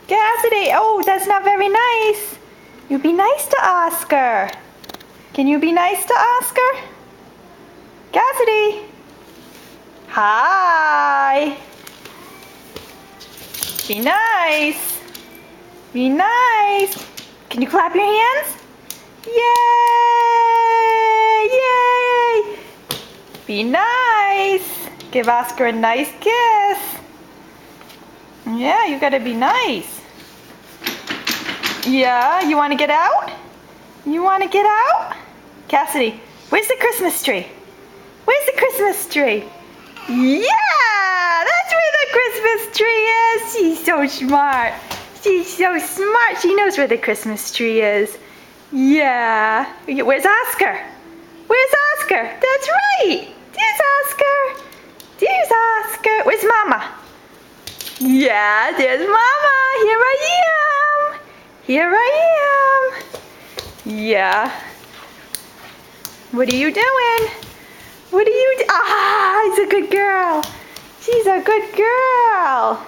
Cassidy, oh, that's not very nice. You be nice to Oscar. Can you be nice to Oscar? Cassidy. Hi. Be nice. Be nice. Can you clap your hands? Yay! Yay! Be nice. Give Oscar a nice kiss. Yeah, you gotta be nice. Yeah, you wanna get out? You wanna get out? Cassidy, where's the Christmas tree? Where's the Christmas tree? Yeah, that's where the Christmas tree is. She's so smart. She's so smart. She knows where the Christmas tree is. Yeah. Where's Oscar? Where's Oscar? That's right. There's Oscar. There's Oscar. Where's Mama? Yeah, there's Mama. Here I am. Here I am. Yeah. What are you doing? What are you doing? Ah, he's a good girl. She's a good girl.